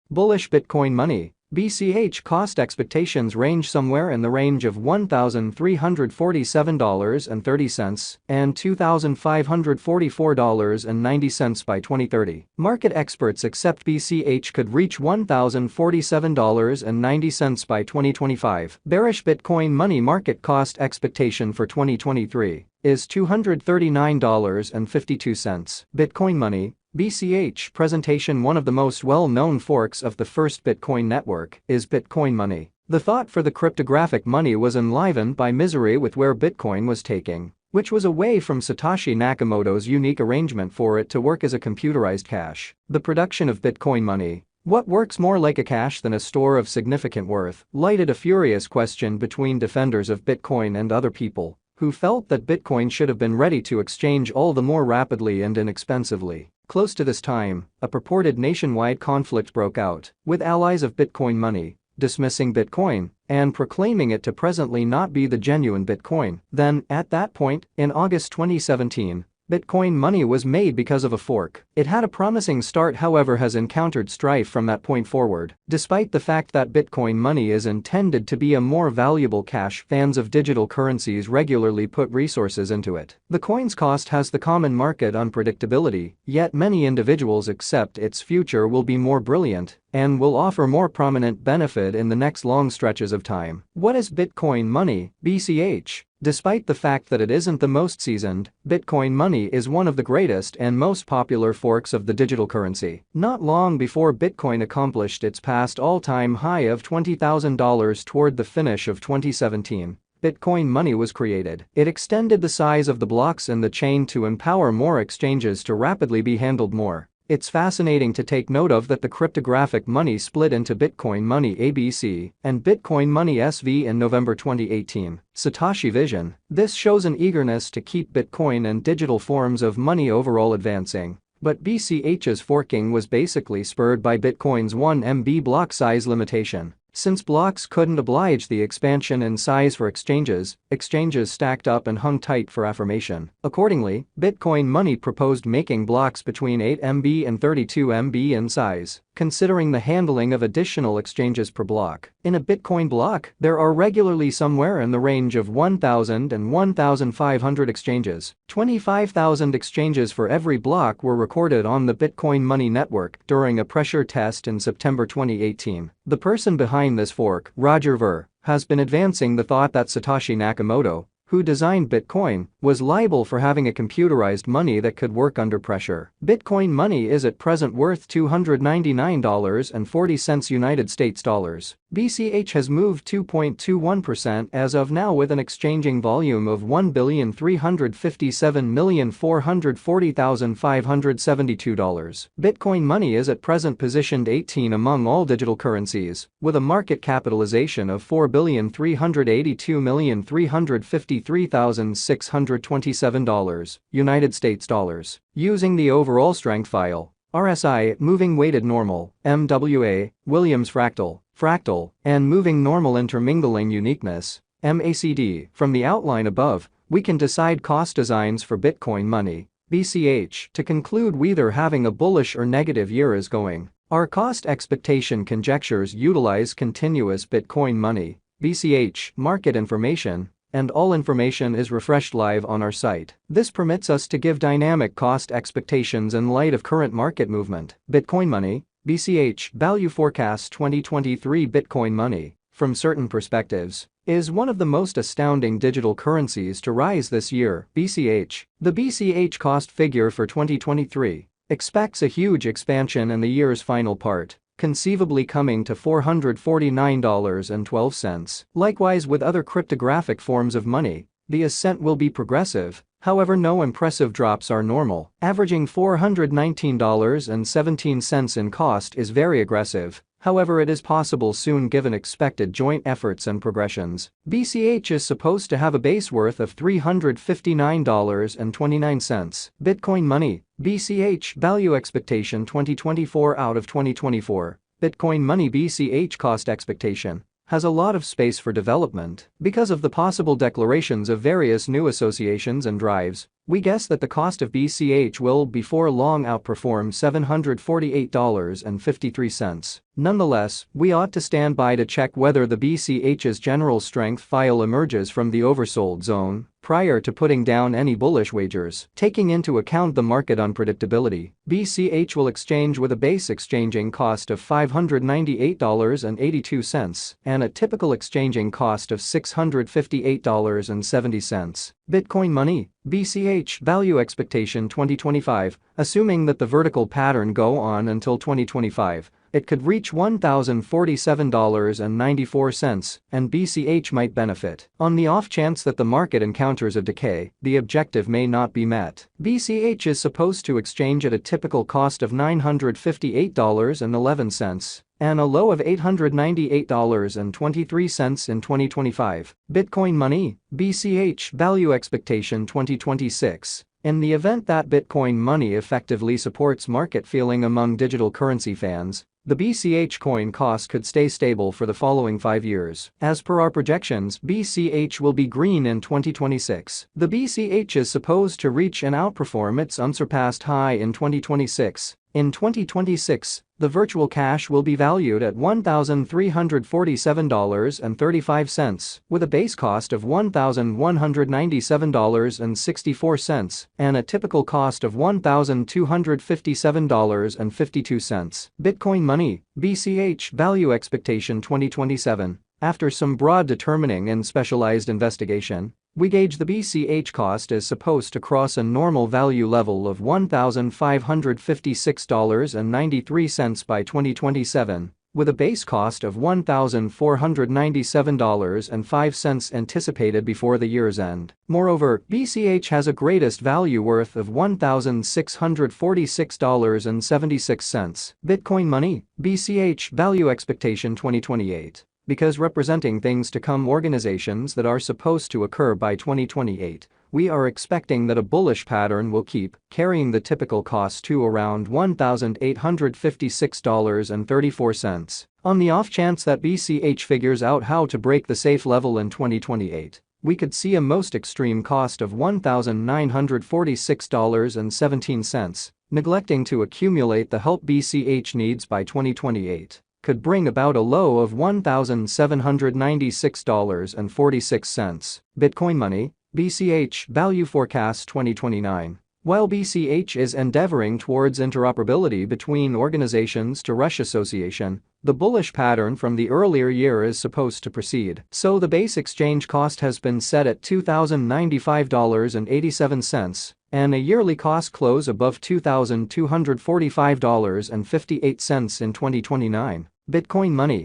Bullish Bitcoin money. BCH cost expectations range somewhere in the range of $1,347.30 and $2,544.90 by 2030. Market experts accept BCH could reach $1,047.90 by 2025. Bearish Bitcoin money market cost expectation for 2023 is $239.52. Bitcoin money. BCH presentation. One of the most well-known forks of the first Bitcoin network is Bitcoin money. The thought for the cryptographic money was enlivened by misery with where Bitcoin was taking, which was away from Satoshi Nakamoto's unique arrangement for it to work as a computerized cash. The production of Bitcoin money, what works more like a cash than a store of significant worth, lighted a furious question between defenders of Bitcoin and other people who felt that Bitcoin should have been ready to exchange all the more rapidly and inexpensively. Close to this time, a purported nationwide conflict broke out, with allies of Bitcoin money dismissing Bitcoin and proclaiming it to presently not be the genuine Bitcoin. Then, at that point, in August 2017, Bitcoin money was made because of a fork. It had a promising start, however has encountered strife from that point forward. Despite the fact that Bitcoin money is intended to be a more valuable cash, fans of digital currencies regularly put resources into it. The coin's cost has the common market unpredictability, yet many individuals accept its future will be more brilliant and will offer more prominent benefit in the next long stretches of time. What is Bitcoin money, BCH? Despite the fact that it isn't the most seasoned, Bitcoin money is one of the greatest and most popular forks of the digital currency. Not long before Bitcoin accomplished its past all-time high of $20,000 toward the finish of 2017, Bitcoin money was created. It extended the size of the blocks in the chain to empower more exchanges to rapidly be handled more. It's fascinating to take note of that the cryptographic money split into Bitcoin money ABC and Bitcoin money SV in November 2018. Satoshi Vision. This shows an eagerness to keep Bitcoin and digital forms of money overall advancing. But BCH's forking was basically spurred by Bitcoin's 1 MB block size limitation. Since blocks couldn't oblige the expansion in size for exchanges stacked up and hung tight for affirmation. Accordingly, Bitcoin money proposed making blocks between 8 MB and 32 MB in size, considering the handling of additional exchanges per block. In a Bitcoin block, there are regularly somewhere in the range of 1,000 and 1,500 exchanges. 25,000 exchanges for every block were recorded on the Bitcoin money network during a pressure test in September 2018. The person behind this fork, Roger Ver, has been advancing the thought that Satoshi Nakamoto, who designed Bitcoin, was liable for having a computerized money that could work under pressure. Bitcoin money is at present worth $299.40 United States dollars. BCH has moved 2.21% as of now with an exchanging volume of $1,357,440,572. Bitcoin money is at present positioned 18 among all digital currencies, with a market capitalization of $4,382,353,627 United States dollars. Using the overall strength file, RSI, moving weighted normal, MWA, Williams fractal, and moving normal intermingling uniqueness, MACD. From the outline above, we can decide cost designs for Bitcoin money, BCH, to conclude whether having a bullish or negative year is going. Our cost expectation conjectures utilize continuous Bitcoin money, BCH, market information, and all information is refreshed live on our site. This permits us to give dynamic cost expectations in light of current market movement. Bitcoin money, BCH, value forecast 2023. Bitcoin money, from certain perspectives, is one of the most astounding digital currencies to rise this year. BCH. The BCH cost figure for 2023 expects a huge expansion in the year's final part, conceivably coming to $449.12. Likewise with other cryptographic forms of money, the ascent will be progressive, however no impressive drops are normal. Averaging $419.17 in cost is very aggressive, however it is possible soon given expected joint efforts and progressions. BCH is supposed to have a base worth of $359.29. Bitcoin money, BCH, value expectation 2024 out of 2024. Bitcoin money BCH cost expectation has a lot of space for development. Because of the possible declarations of various new associations and drives, we guess that the cost of BCH will before long outperform $748.53. Nonetheless, we ought to stand by to check whether the BCH's general strength file emerges from the oversold zone prior to putting down any bullish wagers. Taking into account the market unpredictability, BCH will exchange with a base exchanging cost of $598.82 and a typical exchanging cost of $658.70. Bitcoin Money, BCH Value Expectation 2025. Assuming that the vertical pattern go on until 2025, it could reach $1,047.94 and BCH might benefit. On the off chance that the market encounters a decay, the objective may not be met. BCH is supposed to exchange at a typical cost of $958.11 and a low of $898.23 in 2025. Bitcoin Money, BCH Value Expectation 2026. In the event that Bitcoin Money effectively supports market feeling among digital currency fans, the BCH coin cost could stay stable for the following 5 years. As per our projections, BCH will be green in 2026. The BCH is supposed to reach and outperform its unsurpassed high in 2026. In 2026, the virtual cash will be valued at $1,347.35, with a base cost of $1,197.64 and a typical cost of $1,257.52. Bitcoin Money, BCH Value Expectation 2027. After some broad determining and specialized investigation, we gauge the BCH cost is supposed to cross a normal value level of $1,556.93 by 2027, with a base cost of $1,497.05 anticipated before the year's end. Moreover, BCH has a greatest value worth of $1,646.76. Bitcoin Money, BCH Value Expectation 2028. Because representing things to come organizations that are supposed to occur by 2028, we are expecting that a bullish pattern will keep carrying the typical cost to around $1,856.34. On the off chance that BCH figures out how to break the safe level in 2028, we could see a most extreme cost of $1,946.17, neglecting to accumulate the help BCH needs by 2028. Could bring about a low of $1,796.46. Bitcoin Money, BCH Value Forecast 2029. While BCH is endeavoring towards interoperability between organizations to Rush Association, the bullish pattern from the earlier year is supposed to proceed. So the base exchange cost has been set at $2,095.87 and a yearly cost close above $2,245.58 in 2029. Bitcoin Money,